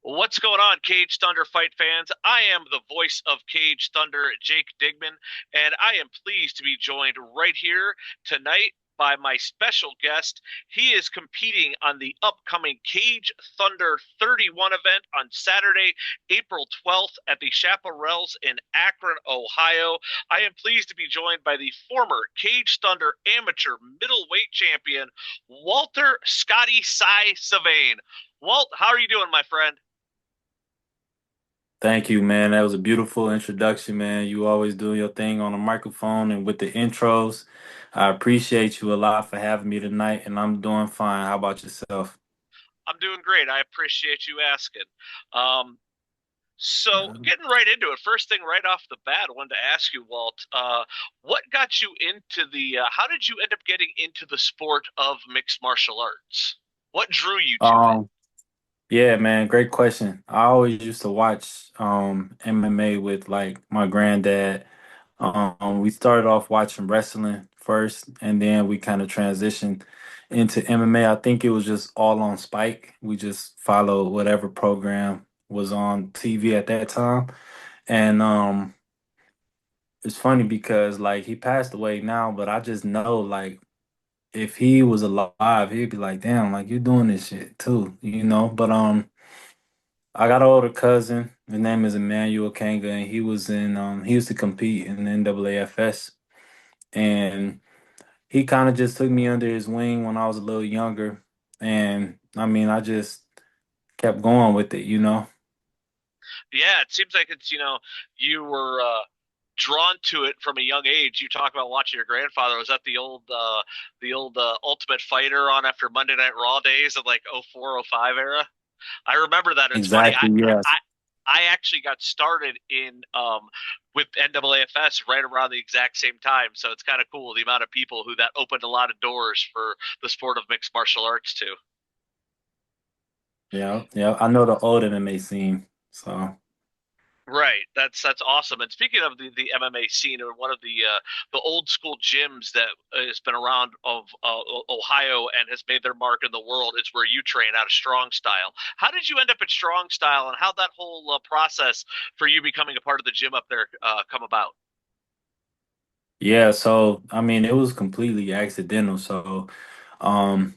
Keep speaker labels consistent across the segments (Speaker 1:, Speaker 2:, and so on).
Speaker 1: What's going on, Cage Thunder fight fans? I am the voice of Cage Thunder, Jake Digman, and I am pleased to be joined right here tonight by my special guest. He is competing on the upcoming Cage Thunder 31 event on Saturday, April 12th at the Chapparells in Akron, Ohio. I am pleased to be joined by the former Cage Thunder amateur middleweight champion, Walter Scotty Cy Savane. Walt, how are you doing, my friend?
Speaker 2: Thank you, man. That was a beautiful introduction, man. You always do your thing on the microphone and with the intros. I appreciate you a lot for having me tonight, and I'm doing fine. How about yourself?
Speaker 1: I'm doing great. I appreciate you asking. Um, so, getting right into it, first thing right off the bat, I wanted to ask you, Walt, what got you into how did you end up getting into the sport of mixed martial arts? What drew you to it?
Speaker 2: Um, yeah, man, great question. I always used to watch MMA with like my granddad. We started off watching wrestling first, and then we kind of transitioned into MMA. I think it was just all on Spike. We just followed whatever program was on TV at that time. And it's funny because like he passed away now, but I just know like if he was alive, he'd be like, damn, like you're doing this shit too, you know? But I got an older cousin. His name is Emmanuel Kanga, and he used to compete in the NAAFS. And he kind of just took me under his wing when I was a little younger. And I mean, I just kept going with it, you know?
Speaker 1: Yeah, it seems like you were drawn to it from a young age. You talk about watching your grandfather. Was that the old Ultimate Fighter on after Monday Night Raw days of like '04, '05 era? I remember that. It's funny.
Speaker 2: Exactly, yes.
Speaker 1: I I actually got started in with NAAFS right around the exact same time. So it's kind of cool the amount of people who that opened a lot of doors for the sport of mixed martial arts to.
Speaker 2: Yeah, yeah. I know the old MMA scene. So
Speaker 1: Right. That's awesome. And speaking of the MMA scene, or one of the old school gyms that has been around of Ohio and has made their mark in the world is where you train out of Strong Style. How did you end up at Strong Style, and how that whole process for you becoming a part of the gym up there come about?
Speaker 2: yeah, so I mean it was completely accidental. So um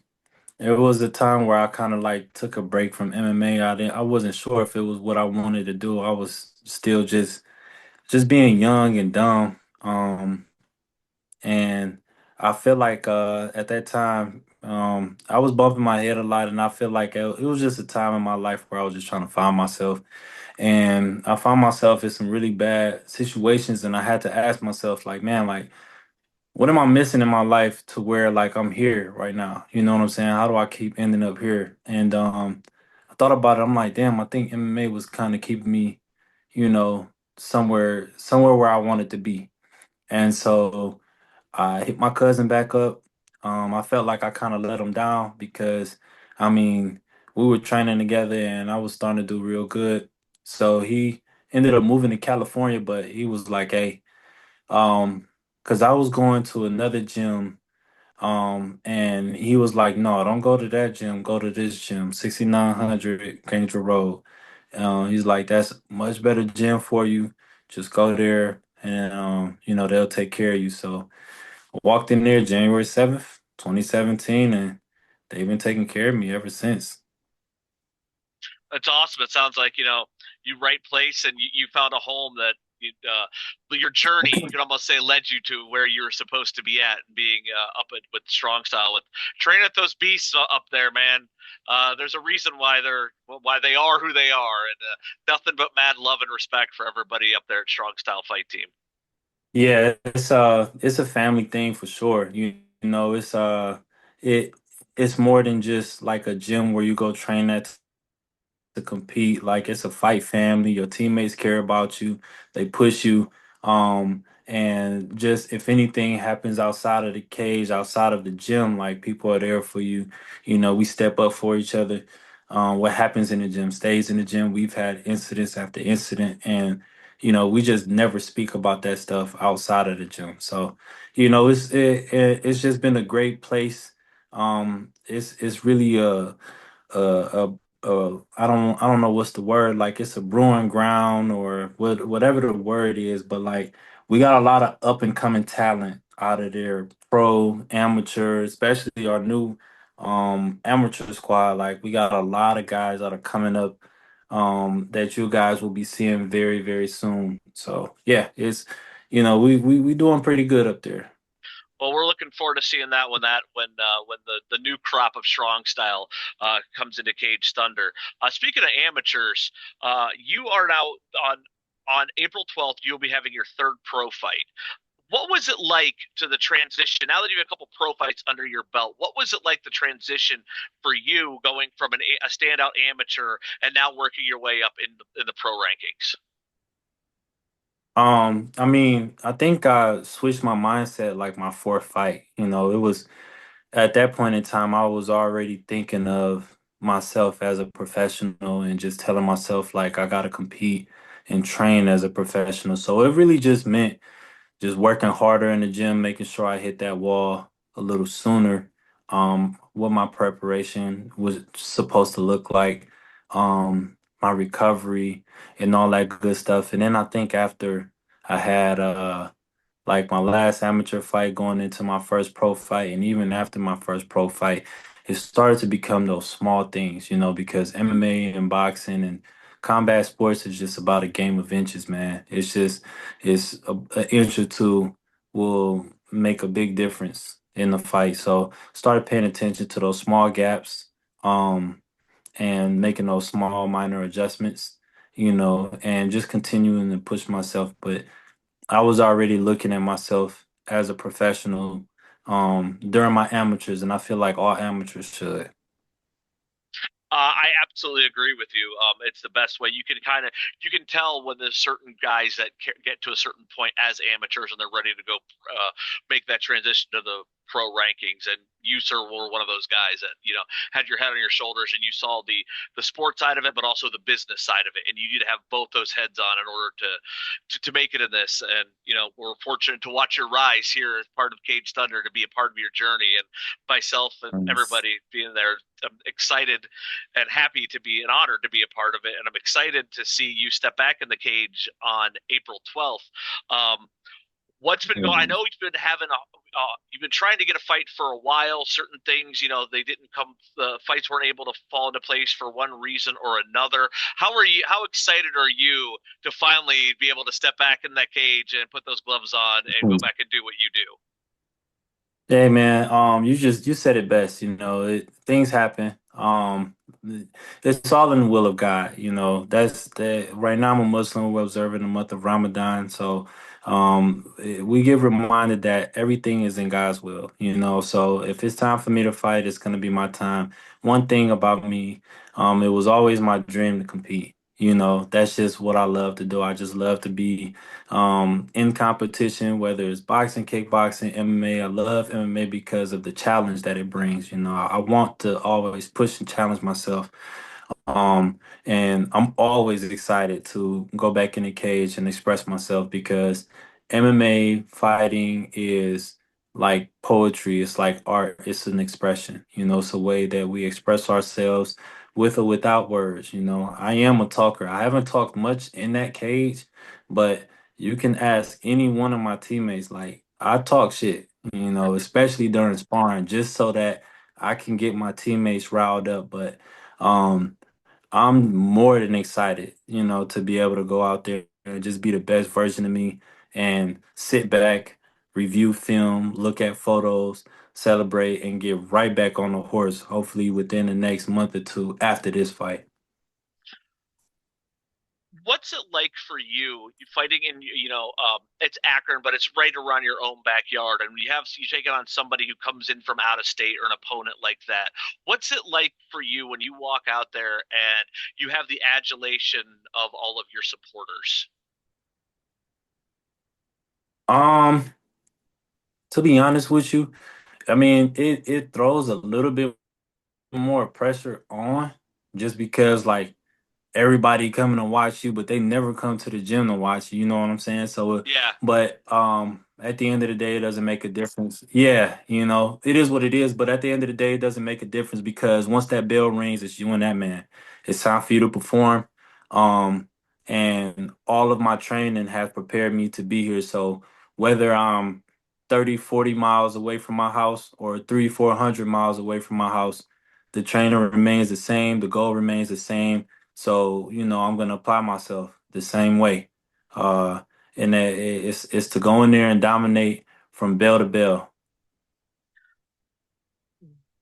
Speaker 2: it was a time where I kind of like took a break from MMA. I wasn't sure if it was what I wanted to do. I was still just being young and dumb. And I feel like at that time I was bumping my head a lot, and I feel like it was just a time in my life where I was just trying to find myself. And I found myself in some really bad situations, and I had to ask myself like, man, like what am I missing in my life to where like I'm here right now? You know what I'm saying? How do I keep ending up here? And I thought about it. I'm like, damn, I think MMA was kind of keeping me, you know, somewhere where I wanted to be. And so I hit my cousin back up. I felt like I kind of let him down because I mean, we were training together and I was starting to do real good. So he ended up moving to California, but he was like, hey, because I was going to another gym, and he was like, "No, don't go to that gym. Go to this gym, 6900 Granger Road." He's like, "That's a much better gym for you. Just go there, and they'll take care of you." So I walked in there January 7th, 2017, and they've been taking care of me ever since.
Speaker 1: That's awesome. It sounds like you right place, and you found a home that your journey, you can almost say, led you to where you were supposed to be at, and being with Strong Style, with training at those beasts up there, man. There's a reason why they are who they are, and nothing but mad love and respect for everybody up there at Strong Style Fight Team.
Speaker 2: Yeah, it's a family thing for sure. You know, it it's more than just like a gym where you go train at to compete. Like it's a fight family. Your teammates care about you. They push you. And just if anything happens outside of the cage, outside of the gym, like people are there for you. You know, we step up for each other. What happens in the gym stays in the gym. We've had incidents after incident, and we just never speak about that stuff outside of the gym. So, it's just been a great place. It's really a I don't know what's the word, like it's a brewing ground or whatever the word is, but like we got a lot of up and coming talent out of there, pro, amateur, especially our new amateur squad. Like we got a lot of guys that are coming up that you guys will be seeing very, very soon. So yeah, it's we doing pretty good up there.
Speaker 1: Well, we're looking forward to seeing that when the new crop of strong style comes into Cage Thunder. Speaking of amateurs, you are now on April 12th. You'll be having your third pro fight. What was it like to the transition? Now that you have a couple pro fights under your belt, what was it like the transition for you going from a standout amateur and now working your way up in the pro rankings?
Speaker 2: I mean, I think I switched my mindset like my fourth fight. It was at that point in time I was already thinking of myself as a professional and just telling myself like I gotta compete and train as a professional. So it really just meant just working harder in the gym, making sure I hit that wall a little sooner. What my preparation was supposed to look like, my recovery and all that good stuff. And then I think after I had like my last amateur fight going into my first pro fight, and even after my first pro fight, it started to become those small things, because MMA and boxing and combat sports is just about a game of inches, man. It's an inch or two will make a big difference in the fight. So started paying attention to those small gaps, um, and making those small minor adjustments, and just continuing to push myself. But I was already looking at myself as a professional during my amateurs, and I feel like all amateurs should.
Speaker 1: I absolutely agree with you. It's the best way you can tell when there's certain guys that get to a certain point as amateurs and they're ready to go make that transition to the pro rankings. And you, sir, were one of those guys that had your head on your shoulders and you saw the sports side of it, but also the business side of it, and you need to have both those heads on in order to make it in this. And we're fortunate to watch your rise here as part of Cage Thunder, to be a part of your journey, and myself and
Speaker 2: Yes.
Speaker 1: everybody being there. I'm excited and happy to be and honored to be a part of it. And I'm excited to see you step back in the cage on April 12th. Um, what's been going? I know you've been you've been trying to get a fight for a while. Certain things, they didn't come. The fights weren't able to fall into place for one reason or another. How are you? How excited are you to finally be able to step back in that cage and put those gloves on and go back and do what you do?
Speaker 2: Hey man, you said it best. Things happen. It's all in the will of God. That's that. Right now, I'm a Muslim. We're observing the month of Ramadan, so we get reminded that everything is in God's will. So if it's time for me to fight, it's gonna be my time. One thing about me, it was always my dream to compete. That's just what I love to do. I just love to be in competition, whether it's boxing, kickboxing, MMA. I love MMA because of the challenge that it brings. I want to always push and challenge myself. And I'm always excited to go back in the cage and express myself because MMA fighting is like poetry. It's like art. It's an expression. It's a way that we express ourselves with or without words. I am a talker. I haven't talked much in that cage, but you can ask any one of my teammates. Like I talk shit, especially during sparring, just so that I can get my teammates riled up. But um, I'm more than excited, to be able to go out there and just be the best version of me and sit back, review film, look at photos, celebrate, and get right back on the horse, hopefully within the next month or two after this fight.
Speaker 1: What's it like for you fighting in it's Akron, but it's right around your own backyard, and you take it on somebody who comes in from out of state or an opponent like that. What's it like for you when you walk out there and you have the adulation of all of your supporters?
Speaker 2: Um, to be honest with you, I mean, it throws a little bit more pressure on just because like everybody coming to watch you, but they never come to the gym to watch you. You know what I'm saying? So,
Speaker 1: Yeah.
Speaker 2: but at the end of the day, it doesn't make a difference. Yeah, it is what it is. But at the end of the day, it doesn't make a difference because once that bell rings, it's you and that man. It's time for you to perform. Um, and all of my training has prepared me to be here. So whether I'm 30, 40 miles away from my house or 400 miles away from my house, the trainer remains the same. The goal remains the same. So, I'm going to apply myself the same way. Uh, and it's to go in there and dominate from bell to bell.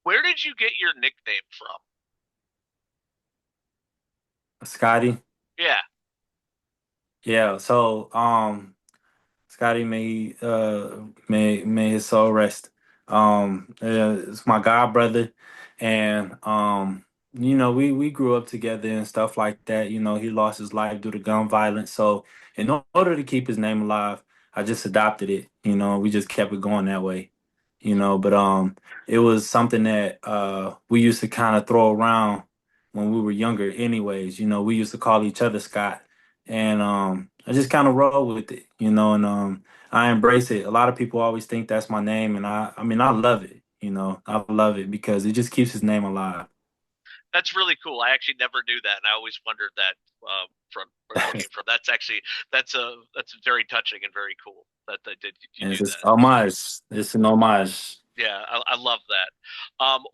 Speaker 1: Where did you get your nickname from?
Speaker 2: Scotty,
Speaker 1: Yeah,
Speaker 2: yeah. So, Scotty may his soul rest. It's my god brother, and we grew up together and stuff like that. He lost his life due to gun violence. So in order to keep his name alive, I just adopted it. We just kept it going that way. But it was something that we used to kind of throw around when we were younger. Anyways, we used to call each other Scott, and I just kind of roll with it. And I embrace it. A lot of people always think that's my name, and I mean, I love it. I love it because it just keeps his name alive.
Speaker 1: that's really cool. I actually never knew that, and I always wondered that from where that came from. That's very touching and very cool that you
Speaker 2: And
Speaker 1: do
Speaker 2: it's just
Speaker 1: that.
Speaker 2: homage. It's an homage.
Speaker 1: Yeah, I love that.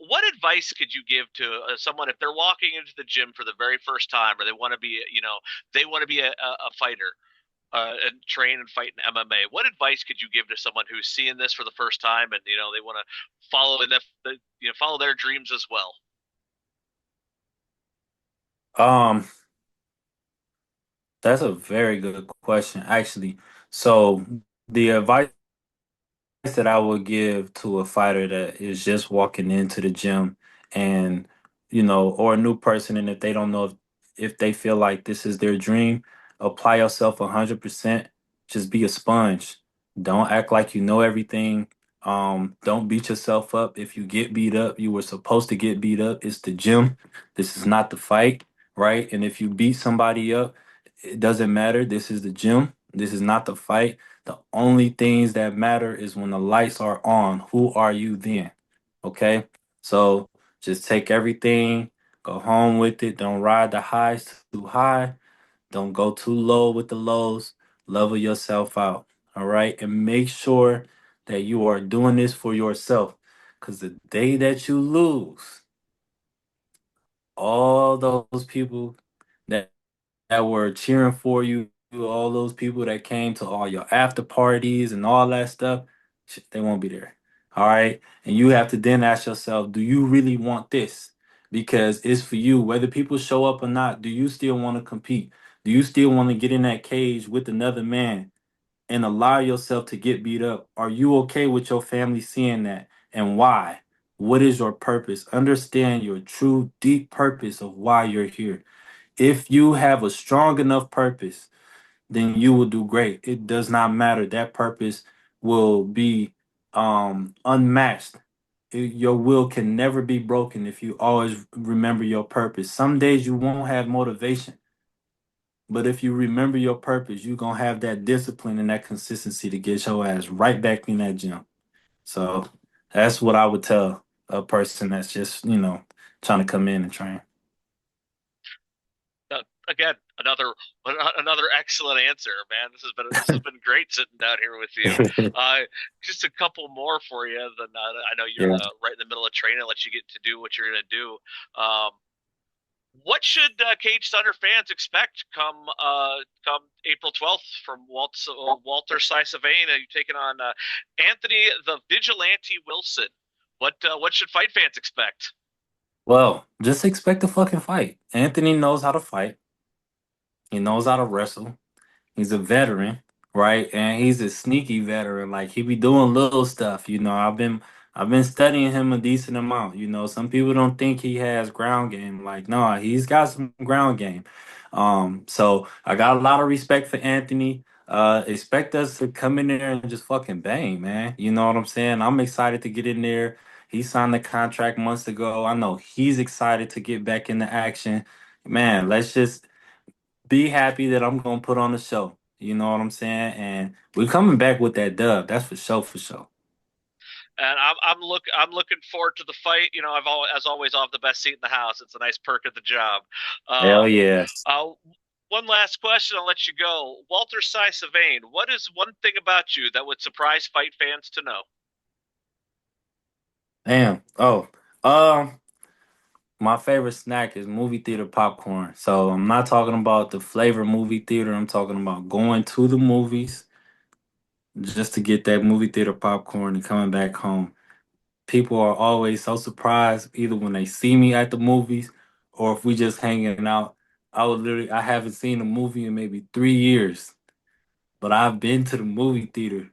Speaker 1: What advice could you give to someone if they're walking into the gym for the very first time, or they want to be, they want to be a fighter and train and fight in MMA? What advice could you give to someone who's seeing this for the first time and they want to follow their dreams as well?
Speaker 2: Um, that's a very good question, actually. So the advice that I would give to a fighter that is just walking into the gym and, or a new person, and if they don't know if they feel like this is their dream, apply yourself 100%. Just be a sponge. Don't act like you know everything. Don't beat yourself up. If you get beat up, you were supposed to get beat up. It's the gym. This is not the fight, right? And if you beat somebody up, it doesn't matter. This is the gym. This is not the fight. The only things that matter is when the lights are on. Who are you then? Okay? So just take everything, go home with it. Don't ride the highs too high. Don't go too low with the lows. Level yourself out. All right? And make sure that you are doing this for yourself. Because the day that you lose, all those people that were cheering for you, all those people that came to all your after parties and all that stuff, they won't be there. All right. And you have to then ask yourself, do you really want this? Because it's for you. Whether people show up or not, do you still want to compete? Do you still want to get in that cage with another man and allow yourself to get beat up? Are you okay with your family seeing that? And why? What is your purpose? Understand your true, deep purpose of why you're here. If you have a strong enough purpose, then you will do great. It does not matter. That purpose will be unmatched. Your will can never be broken if you always remember your purpose. Some days you won't have motivation, but if you remember your purpose, you're gonna have that discipline and that consistency to get your ass right back in that gym. So that's what I would tell a person that's just, trying to come in and train.
Speaker 1: Again, another excellent answer, man. This has been great sitting down here with you. Uh, just a couple more for you. Then I know you're
Speaker 2: Yeah.
Speaker 1: right in the middle of training. Let you get to do what you're gonna do. Um, what should Cage Thunder fans expect come April 12th from Walter Savane? You're taking on Anthony the Vigilante Wilson. What should fight fans expect?
Speaker 2: Well, just expect a fucking fight. Anthony knows how to fight. He knows how to wrestle. He's a veteran, right? And he's a sneaky veteran. Like he be doing little stuff. I've been studying him a decent amount. Some people don't think he has ground game. Like, no, he's got some ground game. So I got a lot of respect for Anthony. Expect us to come in there and just fucking bang, man. You know what I'm saying? I'm excited to get in there. He signed the contract months ago. I know he's excited to get back into action. Man, let's just be happy that I'm gonna put on the show. You know what I'm saying? And we're coming back with that dub. That's for sure, for sure.
Speaker 1: And I'm looking forward to the fight. You know, as always, I'll have the best seat in the house. It's a nice perk of the job.
Speaker 2: Hell
Speaker 1: Um,
Speaker 2: yes.
Speaker 1: uh, One last question, I'll let you go. Walter Savane, what is one thing about you that would surprise fight fans to know?
Speaker 2: Damn. Oh, um, my favorite snack is movie theater popcorn. So I'm not talking about the flavor movie theater. I'm talking about going to the movies just to get that movie theater popcorn and coming back home. People are always so surprised either when they see me at the movies or if we just hanging out. I haven't seen a movie in maybe 3 years, but I've been to the movie theater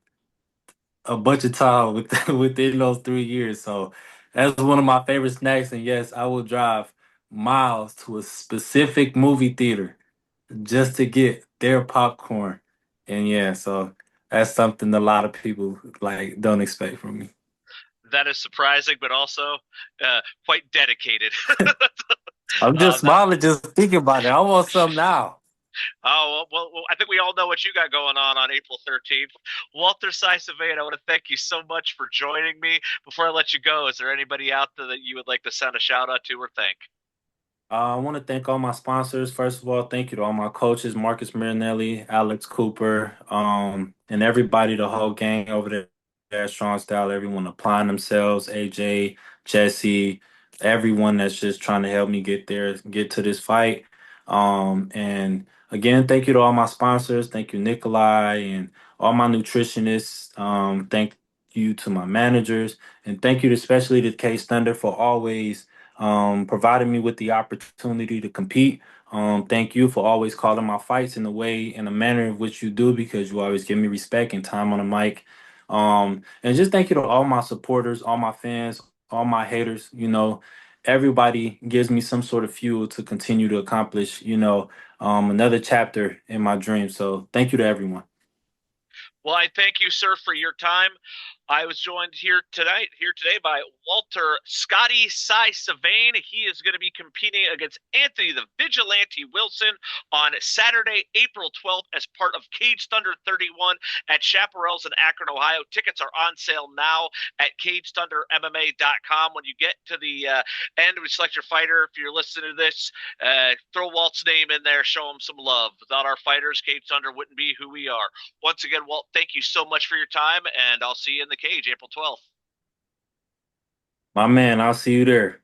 Speaker 2: a bunch of time within those 3 years. So that's one of my favorite snacks. And yes, I will drive miles to a specific movie theater just to get their popcorn. And yeah, so that's something a lot of people like don't expect from me.
Speaker 1: That is surprising, but also quite dedicated.
Speaker 2: I'm just
Speaker 1: That
Speaker 2: smiling just thinking about it. I want some now.
Speaker 1: I think we all know what you got going on April 13th. Walter Savane, I want to thank you so much for joining me. Before I let you go, is there anybody out there that you would like to send a shout out to or thank?
Speaker 2: I want to thank all my sponsors. First of all, thank you to all my coaches, Marcus Marinelli, Alex Cooper, and everybody, the whole gang over there at Strong Style, everyone applying themselves, AJ, Jesse, everyone that's just trying to help me get there, get to this fight. And again, thank you to all my sponsors. Thank you, Nikolai, and all my nutritionists. Thank you to my managers, and thank you especially to Case Thunder for always providing me with the opportunity to compete. Thank you for always calling my fights in the way, in the manner in which you do, because you always give me respect and time on the mic. And just thank you to all my supporters, all my fans, all my haters. Everybody gives me some sort of fuel to continue to accomplish, another chapter in my dream. So thank you to everyone.
Speaker 1: Well, I thank you, sir, for your time. I was joined here today by Walter Scotty Savane. He is going to be competing against Anthony the Vigilante Wilson on Saturday, April 12th, as part of Cage Thunder 31 at Chapparell's in Akron, Ohio. Tickets are on sale now at CageThunderMMA.com. When you get to the end, we select your fighter. If you're listening to this, throw Walt's name in there, show him some love. Without our fighters, Cage Thunder wouldn't be who we are. Once again, Walt, thank you so much for your time, and I'll see you in the cage April 12th.
Speaker 2: My man, I'll see you there.